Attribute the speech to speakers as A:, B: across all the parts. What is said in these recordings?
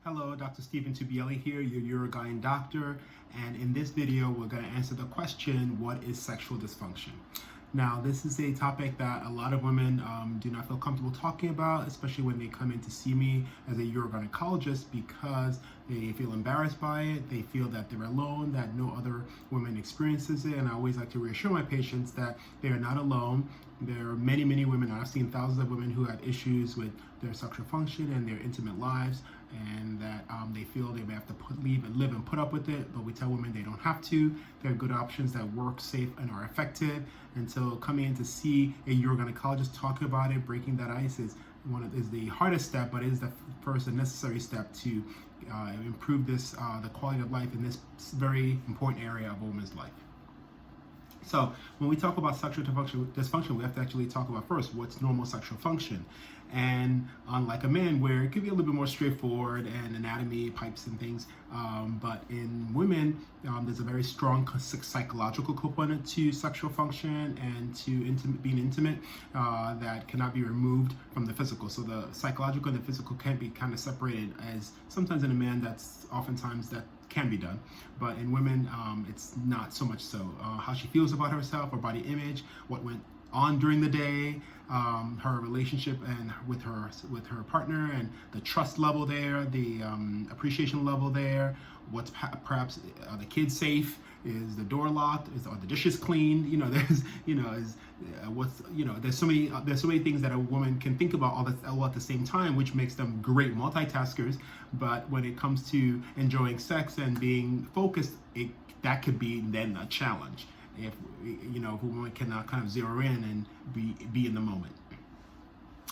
A: Hello, Dr. Tugbiyele here, your UroGYN doctor, and in this video we're going to answer the question, what is sexual dysfunction? Now, this is a topic that a lot of women do not feel comfortable talking about, especially when they come in to see me as a urogynecologist, because they feel embarrassed by it, they feel that they're alone, that no other woman experiences it, and I always like to reassure my patients that they are not alone. There are many, many women, I've seen thousands of women who have issues with their sexual function and their intimate lives, and that they feel they may have to live and put up with it, but we tell women they don't have to. There are good options that work, safe, and are effective. And so coming in to see a urogynecologist talking about it, breaking that ice is the hardest step, but it is the first and necessary step to improve the quality of life in this very important area of a woman's life. So when we talk about sexual dysfunction, we have to actually talk about first what's normal sexual function. And unlike a man, where it could be a little bit more straightforward and anatomy, pipes and things, but in women, there's a very strong psychological component to sexual function and to being intimate that cannot be removed from the physical. So the psychological and the physical can be kind of separated, as sometimes in a man that's oftentimes that can be done, but in women it's not so much so. How she feels about herself, her body image, what went on during the day, her relationship and with her partner, and the trust level there, the appreciation level there, what's perhaps are the kids safe, is the door locked, are the dishes clean, there's so many things that a woman can think about all at the same time, which makes them great multitaskers. But when it comes to enjoying sex and being focused, that could be then a challenge if a woman cannot kind of zero in and be in the moment.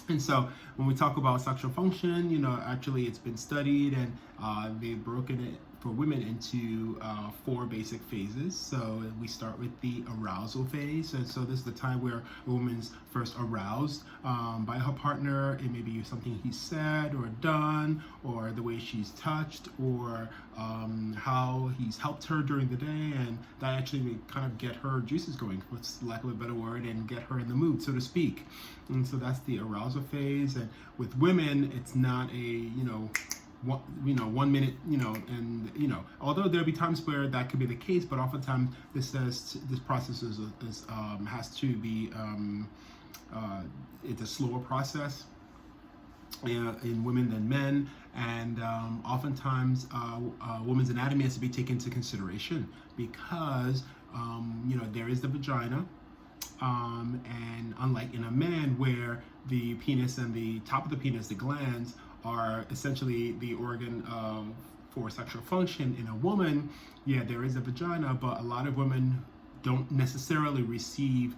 A: And so when we talk about sexual function, actually it's been studied, and they've broken it for women into 4 basic phases. So we start with the arousal phase. And so this is the time where a woman's first aroused by her partner. It may be something he said or done, or the way she's touched, or how he's helped her during the day, and that actually may kind of get her juices going, for lack of a better word, and get her in the mood, so to speak. And so that's the arousal phase. And with women, it's not a 1 minute, although there'll be times where that could be the case, but oftentimes this process has to be it's a slower process in women than men, and oftentimes a woman's anatomy has to be taken into consideration, because there is the vagina, and unlike in a man, where the penis and the top of the penis, the glands, are essentially the organ for sexual function, in a woman, there is a vagina, but a lot of women don't necessarily receive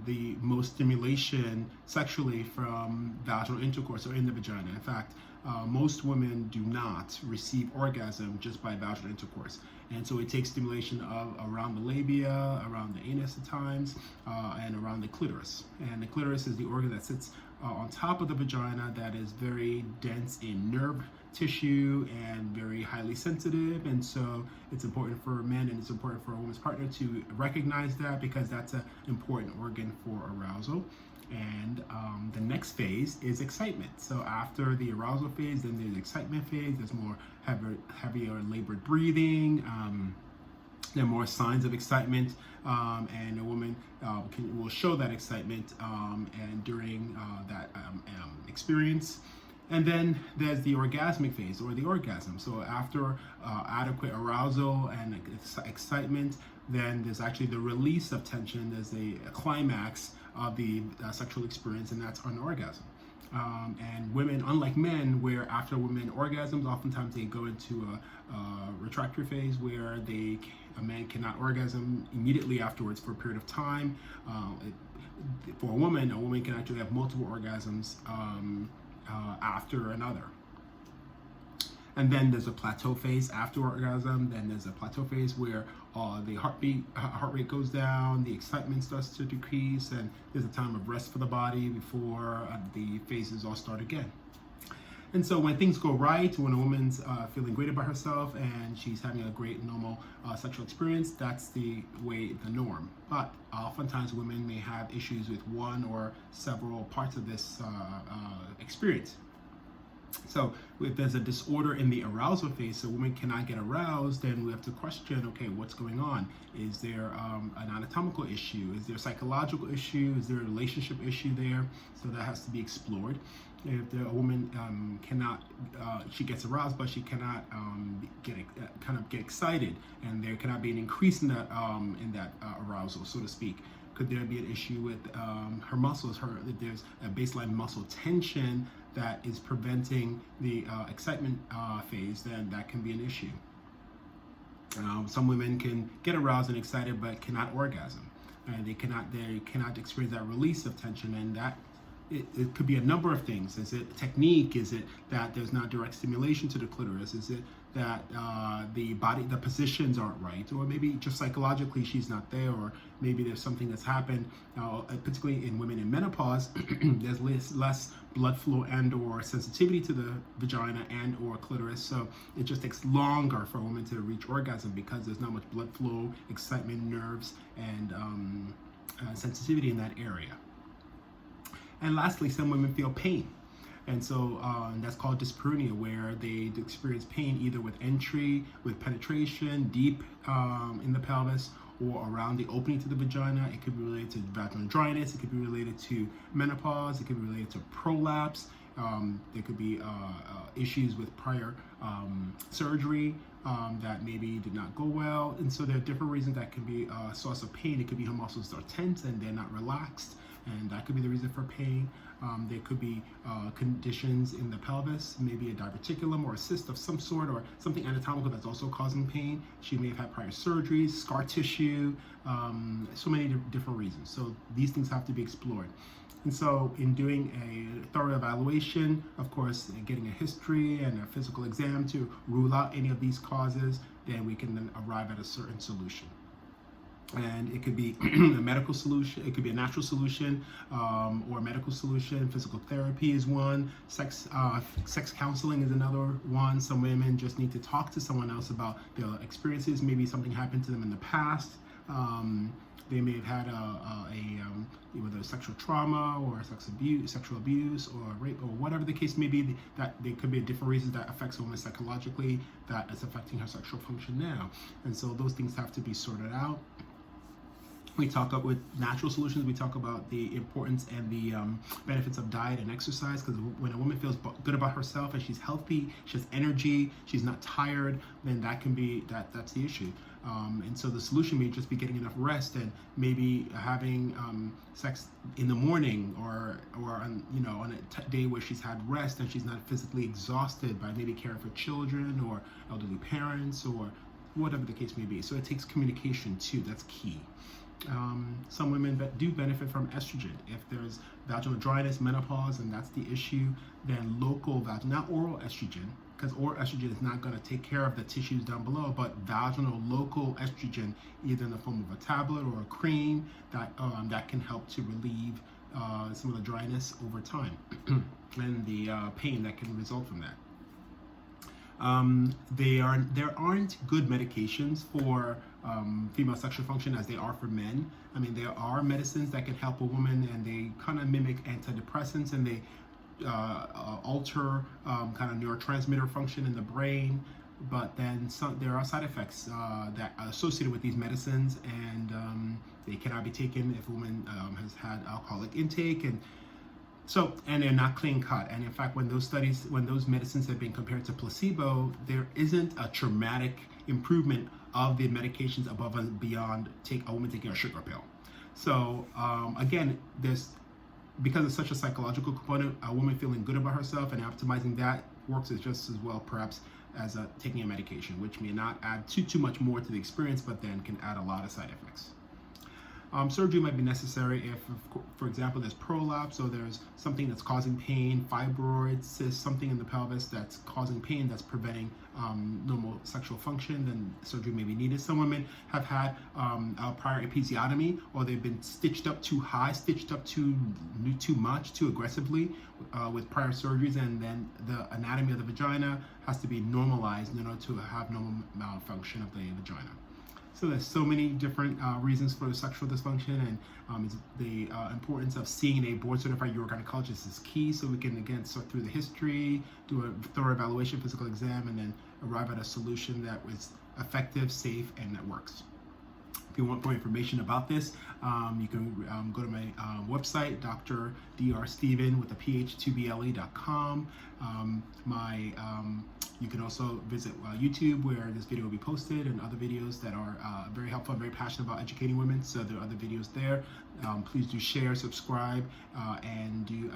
A: the most stimulation sexually from vaginal intercourse or in the vagina. In fact, most women do not receive orgasm just by vaginal intercourse. And so it takes stimulation around the labia, around the anus at times, and around the clitoris. And the clitoris is the organ that sits on top of the vagina, that is very dense in nerve tissue and very highly sensitive. And so it's important for men, and it's important for a woman's partner to recognize that, because that's an important organ for arousal. And the next phase is excitement. So after the arousal phase, then there's the excitement phase. There's more heavier labored breathing. There are more signs of excitement, and a woman will show that excitement and during that experience. And then there's the orgasmic phase, or the orgasm. So after adequate arousal and excitement, then there's actually the release of tension. There's a climax of the sexual experience, and that's an orgasm. And women, unlike men, where after women orgasms, oftentimes they go into a retractory phase, where a man cannot orgasm immediately afterwards for a period of time. For a woman can actually have multiple orgasms after another. And then there's a plateau phase after orgasm. Then there's a plateau phase where the heart rate goes down, the excitement starts to decrease, and there's a time of rest for the body before the phases all start again. And so when things go right, when a woman's feeling great about herself and she's having a great normal sexual experience, that's the norm. But oftentimes women may have issues with one or several parts of this experience. So if there's a disorder in the arousal phase, so women cannot get aroused, then we have to question, okay, what's going on? Is there an anatomical issue? Is there a psychological issue? Is there a relationship issue there? So that has to be explored. If a woman cannot, she gets aroused, but she cannot get excited, and there cannot be an increase in that arousal, so to speak. Could there be an issue with her muscles? If there's a baseline muscle tension that is preventing the excitement phase, then that can be an issue. Some women can get aroused and excited, but cannot orgasm, and they cannot experience that release of tension, and that. It could be a number of things. Is it technique? Is it that there's not direct stimulation to the clitoris? Is it that the positions aren't right? Or maybe just psychologically she's not there, or maybe there's something that's happened, particularly in women in menopause, there's less blood flow and or sensitivity to the vagina and or clitoris. So it just takes longer for a woman to reach orgasm because there's not much blood flow, excitement, nerves, and sensitivity in that area. And lastly, some women feel pain. And so that's called dyspareunia, where they experience pain either with entry, with penetration, deep in the pelvis, or around the opening to the vagina. It could be related to vaginal dryness. It could be related to menopause. It could be related to prolapse. There could be issues with prior surgery that maybe did not go well. And so there are different reasons that can be a source of pain. It could be her muscles are tense and they're not relaxed, and that could be the reason for pain. There could be conditions in the pelvis, maybe a diverticulum or a cyst of some sort, or something anatomical that's also causing pain. She may have had prior surgeries, scar tissue, so many different reasons. So these things have to be explored. And so in doing a thorough evaluation, of course, getting a history and a physical exam to rule out any of these causes, then we can then arrive at a certain solution. And it could be a medical solution, it could be a natural solution, or a medical solution. Physical therapy is one. Sex counseling is another one. Some women just need to talk to someone else about their experiences. Maybe something happened to them in the past. They may have had whether sexual trauma or sexual abuse or rape or whatever the case may be. That there could be different reasons that affects a woman psychologically that is affecting her sexual function now. And so those things have to be sorted out. We talk about with natural solutions. We talk about the importance and the benefits of diet and exercise, because when a woman feels good about herself and she's healthy, she has energy, she's not tired, then that can be that's the issue. And so the solution may just be getting enough rest and maybe having sex in the morning or on a day where she's had rest and she's not physically exhausted by maybe caring for children or elderly parents or whatever the case may be. So it takes communication too. That's key. Some women do benefit from estrogen. If there's vaginal dryness, menopause, and that's the issue, then local vaginal, not oral estrogen, because oral estrogen is not going to take care of the tissues down below, but vaginal local estrogen, either in the form of a tablet or a cream, that can help to relieve some of the dryness over time and the pain that can result from that. There aren't good medications for female sexual function as they are for men. I mean, there are medicines that can help a woman, and they kind of mimic antidepressants, and they alter kind of neurotransmitter function in the brain. But then there are side effects that are associated with these medicines, and they cannot be taken if a woman has had alcoholic intake, and they're not clean cut. And in fact, when those medicines have been compared to placebo, there isn't a traumatic improvement of the medications above and beyond a woman taking a sugar pill. So again, because it's such a psychological component, a woman feeling good about herself and optimizing that works just as well, perhaps, as taking a medication, which may not add too much more to the experience, but then can add a lot of side effects. Surgery might be necessary if, for example, there's prolapse, or there's something that's causing pain, fibroids, cysts, something in the pelvis that's causing pain, that's preventing normal sexual function, then surgery may be needed. Some women have had a prior episiotomy, or they've been stitched up too high, stitched up too much, too aggressively with prior surgeries, and then the anatomy of the vagina has to be normalized in order to have normal malfunction of the vagina. So there's so many different reasons for sexual dysfunction, and the importance of seeing a board-certified urogynecologist is key. So we can again sort through the history, do a thorough evaluation, physical exam, and then arrive at a solution that was effective, safe, and that works. If you want more information about this, you can go to my website, Dr. Dr. Steven with a PH, Tugbiyele.com. You can also visit YouTube, where this video will be posted, and other videos that are very helpful. I'm very passionate about educating women, so there are other videos there. Please do share, subscribe, and do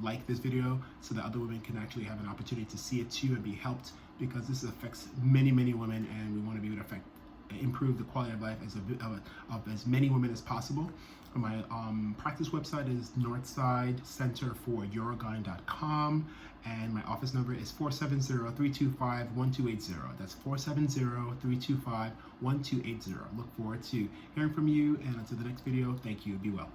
A: like this video so that other women can actually have an opportunity to see it too and be helped, because this affects many, many women, and we want to be able to improve the quality of life of as many women as possible. My practice website is northsidecenterforurogyn.com, and my office number is 470-325-1280. That's 470-325-1280. Look forward to hearing from you, and until the next video, thank you. Be well.